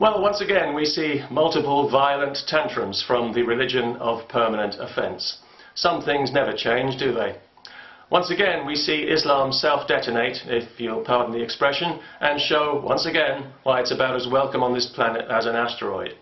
Well, once again we see multiple violent tantrums from the religion of permanent offence. Some things never change, do they? Once again we see Islam self-detonate, if you'll pardon the expression, and show once again why it's about as welcome on this planet as an asteroid.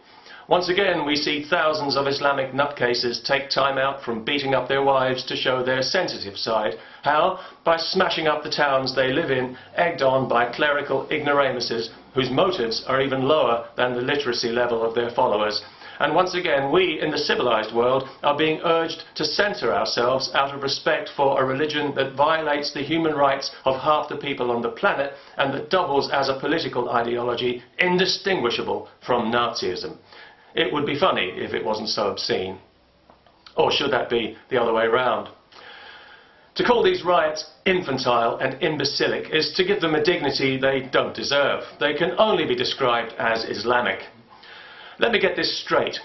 Once again we see thousands of Islamic nutcases take time out from beating up their wives to show their sensitive side. How? By smashing up the towns they live in, egged on by clerical ignoramuses whose motives are even lower than the literacy level of their followers. And once again we in the civilized world are being urged to censor ourselves out of respect for a religion that violates the human rights of half the people on the planet and that doubles as a political ideology indistinguishable from Nazism. It would be funny if it wasn't so obscene. Or should that be the other way around? To call these riots infantile and imbecilic is to give them a dignity they don't deserve. They can only be described as Islamic. Let me get this straight.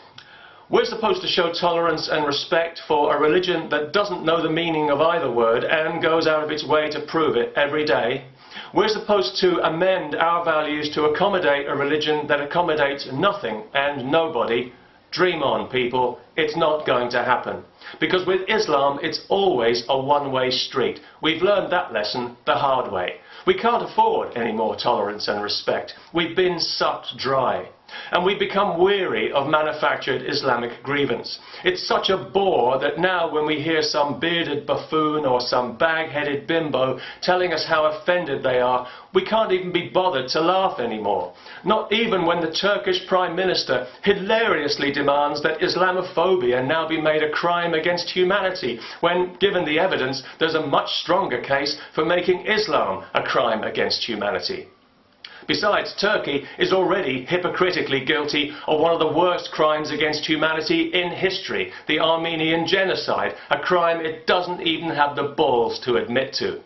We're supposed to show tolerance and respect for a religion that doesn't know the meaning of either word and goes out of its way to prove it every day. We're supposed to amend our values to accommodate a religion that accommodates nothing and nobody. Dream on, people. It's not going to happen. Because with Islam, it's always a one-way street. We've learned that lesson the hard way. We can't afford any more tolerance and respect. We've been sucked dry. And we've become weary of manufactured Islamic grievance. It's such a bore that now when we hear some bearded buffoon or some bag-headed bimbo telling us how offended they are, we can't even be bothered to laugh anymore. Not even when the Turkish Prime Minister hilariously demands that Islamophobia now be made a crime against humanity, when, given the evidence, there's a much stronger case for making Islam a crime against humanity. Besides, Turkey is already hypocritically guilty of one of the worst crimes against humanity in history, the Armenian genocide, a crime it doesn't even have the balls to admit to.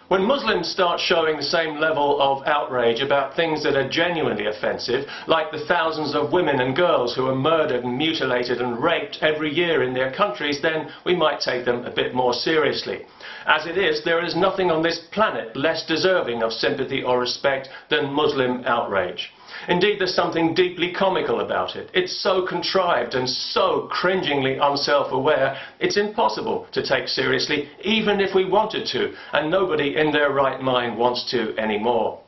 When Muslims start showing the same level of outrage about things that are genuinely offensive, like the thousands of women and girls who are murdered and mutilated and raped every year in their countries, then we might take them a bit more seriously. As it is, there is nothing on this planet less deserving of sympathy or respect than Muslim outrage. Indeed, there's something deeply comical about it. It's so contrived and so cringingly unself-aware, it's impossible to take seriously, even if we wanted to, and nobody in their right mind wants to anymore.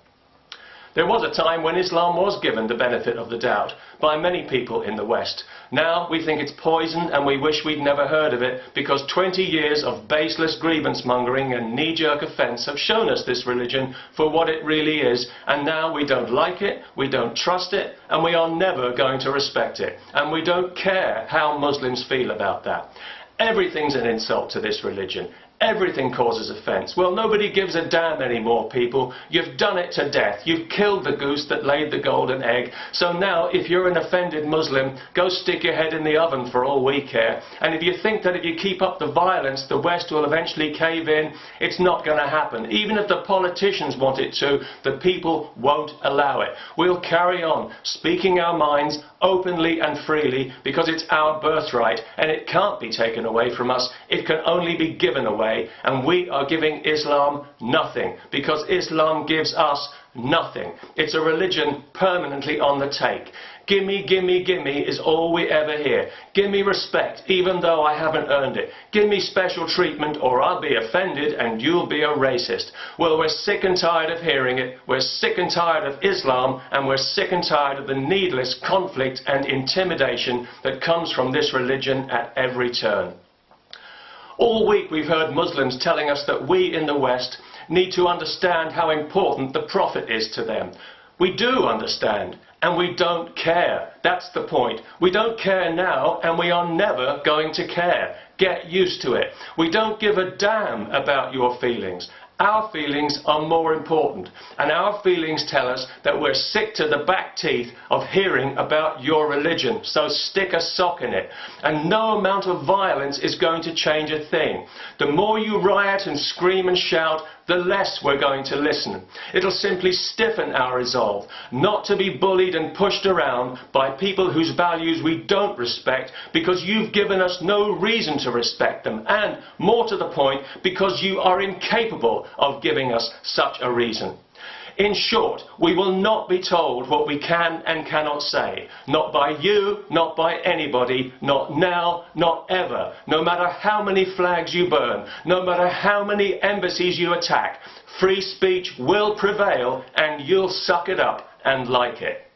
There was a time when Islam was given the benefit of the doubt by many people in the West. Now we think it's poison and we wish we'd never heard of it, because 20 years of baseless grievance mongering and knee-jerk offence have shown us this religion for what it really is, and now we don't like it, we don't trust it, and we are never going to respect it. And we don't care how Muslims feel about that. Everything's an insult to this religion. Everything causes offence. Well, nobody gives a damn anymore, people. You've done it to death. You've killed the goose that laid the golden egg. So now, if you're an offended Muslim, go stick your head in the oven for all we care. And if you think that if you keep up the violence, the West will eventually cave in, it's not going to happen. Even if the politicians want it to, the people won't allow it. We'll carry on speaking our minds openly and freely, because it's our birthright and it can't be taken away from us. It can only be given away, and we are giving Islam nothing, because Islam gives us nothing. It's a religion permanently on the take. Gimme, gimme, gimme is all we ever hear. Gimme respect, even though I haven't earned it. Gimme special treatment, or I'll be offended and you'll be a racist. Well, we're sick and tired of hearing it. We're sick and tired of Islam, and we're sick and tired of the needless conflict and intimidation that comes from this religion at every turn. All week we've heard Muslims telling us that we in the West need to understand how important the Prophet is to them. We do understand, and we don't care. That's the point. We don't care now, and we are never going to care. Get used to it. We don't give a damn about your feelings. Our feelings are more important, and our feelings tell us that we're sick to the back teeth of hearing about your religion, so stick a sock in it. And no amount of violence is going to change a thing. The more you riot and scream and shout, the less we're going to listen. It'll simply stiffen our resolve not to be bullied and pushed around by people whose values we don't respect, because you've given us no reason to respect them, and, more to the point, because you are incapable of giving us such a reason. In short, we will not be told what we can and cannot say. Not by you, not by anybody, not now, not ever. No matter how many flags you burn, no matter how many embassies you attack, free speech will prevail and you'll suck it up and like it.